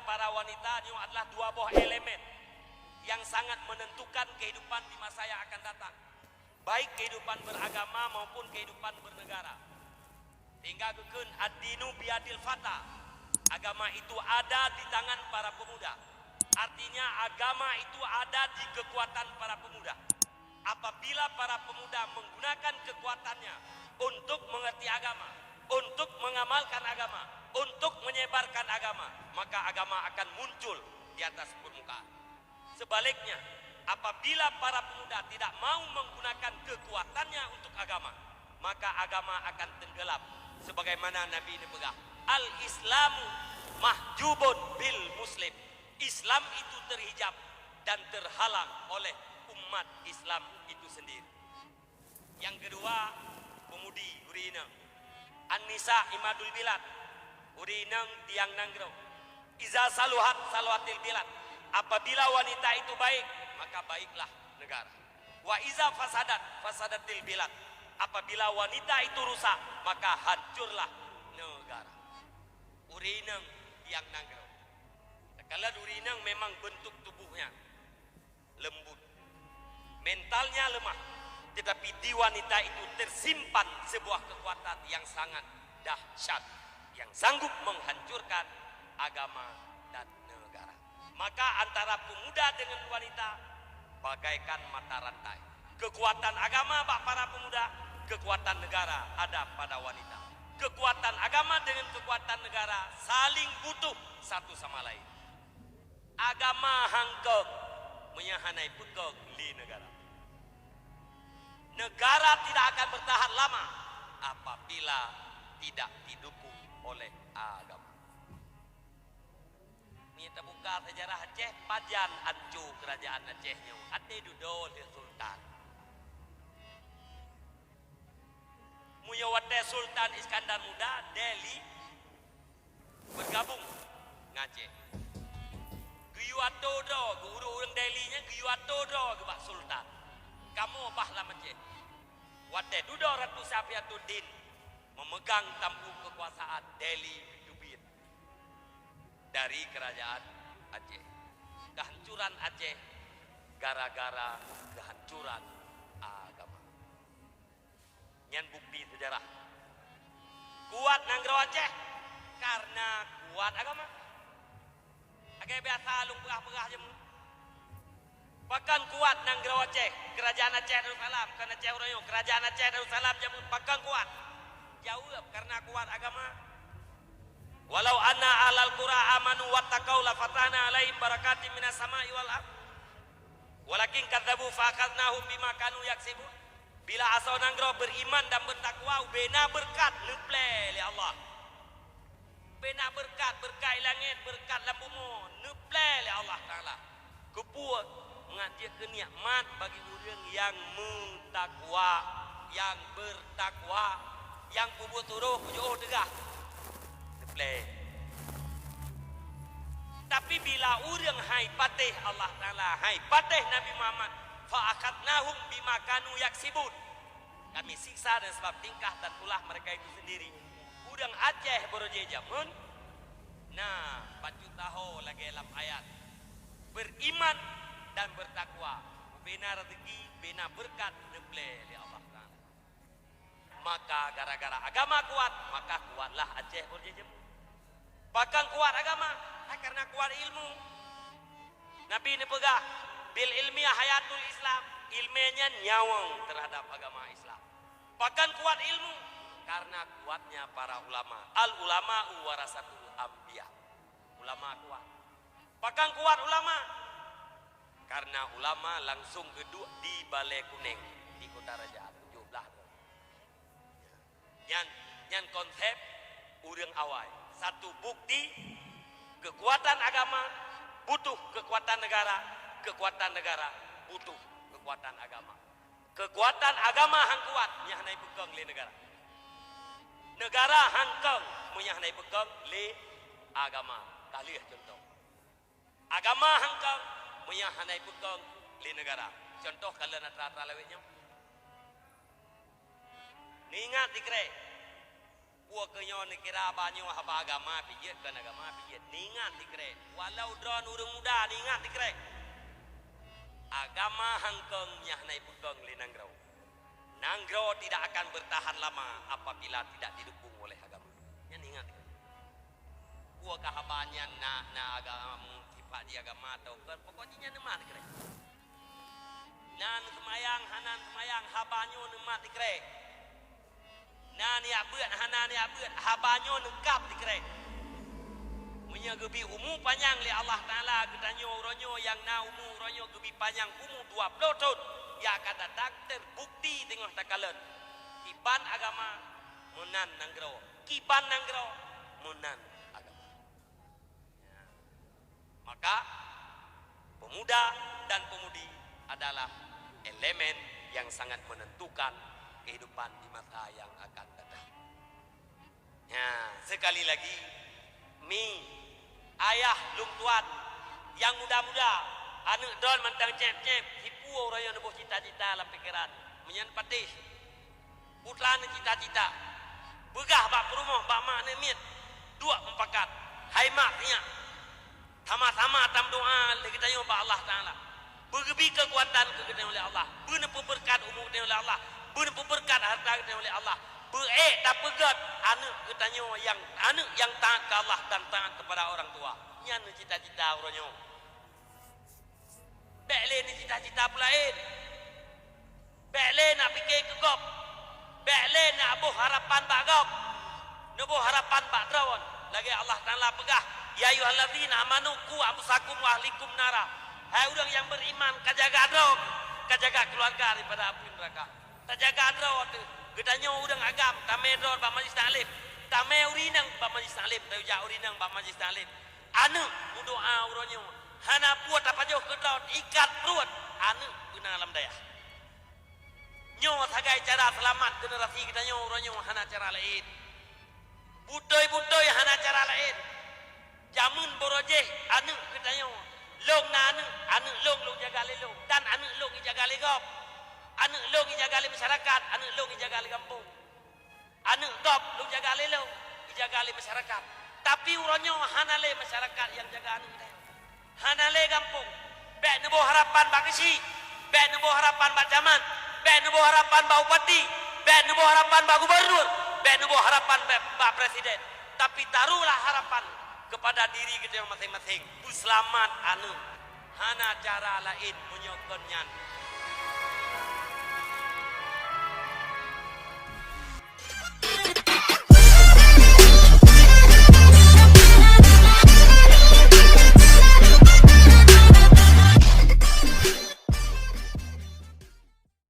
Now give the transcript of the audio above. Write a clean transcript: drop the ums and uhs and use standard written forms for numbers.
para wanita ini adalah dua buah elemen yang sangat menentukan kehidupan di masa yang akan datang, baik kehidupan beragama maupun kehidupan bernegara. Hingga kekun ad-dinu biadil fata, agama itu ada di tangan para pemuda. Artinya agama itu ada di kekuatan para pemuda. Apabila para pemuda menggunakan kekuatannya untuk mengerti agama, untuk mengamalkan agama, untuk menyebarkan agama, maka agama akan muncul di atas permukaan. Sebaliknya, apabila para pemuda tidak mau menggunakan kekuatannya untuk agama, maka agama akan tenggelam. Sebagaimana Nabi ini pegang, al-Islamu mahjubun bil muslim. Islam itu terhijab dan terhalang oleh umat Islam itu sendiri. Yang kedua, pemudi urina. An-nisa imadul bilad. Urinang tiang nanggro. Iza saluhat saluhatil bilad. Apabila wanita itu baik, maka baiklah negara. Wa iza fasadat fasadatil bilad. Apabila wanita itu rusak, maka hancurlah negara. Urinang tiang nanggro. Kalau urinang memang bentuk tubuhnya lembut, mentalnya lemah, tetapi di wanita itu tersimpan sebuah kekuatan yang sangat dahsyat, yang sanggup menghancurkan agama dan negara. Maka antara pemuda dengan wanita bagaikan mata rantai. Kekuatan agama para pemuda, kekuatan negara ada pada wanita. Kekuatan agama dengan kekuatan negara saling butuh satu sama lain. Agama hangkeng menyahanai pekeng di negara. Negara tidak akan bertahan lama apabila tidak didukung oleh agama. Ini terbuka sejarah Aceh, pajan ancu kerajaan Acehnya. Ade dudol di sultan. Muyawate Sultan Iskandar Muda, Delhi bergabung ngaceh. Guyuato do, guru orang Delhi-nya Guyuato do ke Pak Sultan. Kamu bahlah Aceh. Wate dudo Ratu Safiatuddin memegang tampuk kekuasaan Delhi Dubin dari kerajaan Aceh. Kehancuran Aceh gara-gara kehancuran agama. Nyan bukti sejarah. Kuat nanggro Aceh karena kuat agama. Agak biasa lung pegah-pegah jemu. Pakan kuat nanggro Aceh, kerajaan Aceh Darussalam, karena Aceh Urayo, kerajaan Aceh Darussalam jemu pakan kuat. Jauh karena kuat agama. Walau anna alal qura amanu wattaqau la fatahna alaihim barakatim minas sama'i wal ardh. Walakin kadzabu fa akhadnahum bima kanu yaksibun. Bila asal nanggro beriman dan bertakwa, bena berkat leple li Allah. Bena berkat langit, berkat lambumu, leple li Allah Taala. Kepuat menghadirkan nikmat bagi orang yang mentakwa, yang bertakwa, yang kubur turuh jauh degah. Leple. Tapi bila orang hai patih Allah Taala, hai patih Nabi Muhammad, fa akadnahum bima kanu yaksibun. Kami siksa dan sebab tingkah dan ulah mereka itu sendiri. Udang Aceh beroje jamun. Nah, baca tahu lagi dalam ayat. Beriman dan bertakwa. Bina rezeki, bina berkat neble li Allah Taala. Maka gara-gara agama kuat, maka kuatlah Aceh beroje jamun. Bahkan kuat agama, karena kuat ilmu. Nabi ini pegah bil ilmiah hayatul Islam, ilmiahnya nyawang terhadap agama Islam. Bahkan kuat ilmu karena kuatnya para ulama. Al ulama warasatul anbiya. Ulama kuat. Bahkan kuat ulama karena ulama langsung geduk di Balai Kuning di Kota Raja 17. Yang konsep urang awal. Satu bukti kekuatan agama butuh kekuatan negara, kekuatan negara butuh kekuatan agama. Kekuatan agama hang kuat nyahnai pegang le negara. Negara hangkeng menyahnai pegang le agama. Kalih contoh. Agama hangkeng menyahnai pegang le negara. Contoh kalau nak rata lewetnya. Ni ingat dikre. Puak kenyo ni kira banyo haba agama pijit kan agama pijit ningat dikre walau dron urang muda ningat dikre agama hangkeng nyah nai pukeng li nanggro. Nanggro tidak akan bertahan lama apabila tidak didukung oleh agama. Yang ingat. Puak kahabanya na agama sifat di agama atau pokoknya nemat dikre. Nan semayang hanan semayang habanyo nemat dikre. Nan ya beut hanan ya beut habanyo nekap dikre. Munya gebi umu panjang li Allah Taala gedanyo uronyo yang na umu uronyo gebi panjang umu 20 tahun ya akan datang terbukti tengok takalan kiban agama munan nanggro kiban nanggro munan agama ya. Maka pemuda dan pemudi adalah elemen yang sangat menentukan kehidupan di masa yang akan datang. Ya, sekali lagi ayah lung tuan yang muda-muda anu don mentang cep-cep hipu orang yang nebuh cita-cita dalam pikiran menyan patih putra cita-cita begah bak perumah bak mak nemit dua mempakat hai mak nya sama-sama tam doa kita yo bak Allah Taala bergebi kekuatan kegedean oleh Allah beuna berkat umur oleh Allah beuna berkat harta oleh Allah tak pegat anak ketanyo yang anak yang taat ke Allah dan taat kepada orang tua nyan cita-cita uronyo bekle ni cita-cita pelain bekle nak fikir ke gop bekle nak abuh harapan bak gop nebuh harapan bak drawan lagi Allah Taala pegah ya ayyuhallazina amanu qu anfusakum wa ahlikum nara hai urang yang beriman kajaga drog kajaga keluarga daripada api neraka kajaga drog gedanyo udang agam tame drog ba majlis taklim tame urinang ba majlis taklim tauja urinang ba majlis taklim anu doa uronyo hana puat apa jauh ke drog ikat perut anu guna alam daya nyo sagai cara selamat generasi gedanyo uronyo hana cara lain butoy hana cara lain jamun borojeh anu gedanyo long na anu long jaga lelong dan anu long jaga legop anu long jaga le masyarakat anu long jaga le kampung anu gop long jaga lelong jaga le masyarakat tapi uronyo hanale masyarakat yang jaga anu hanale kampung bek nebo harapan bak kesi bek nebo harapan bak camat bek nebo harapan bak bupati bek nebo harapan bak gubernur bek nebo harapan bak presiden tapi taruhlah harapan kepada diri kita yang masing-masing. Bu selamat anu hana cara lain menyokonnya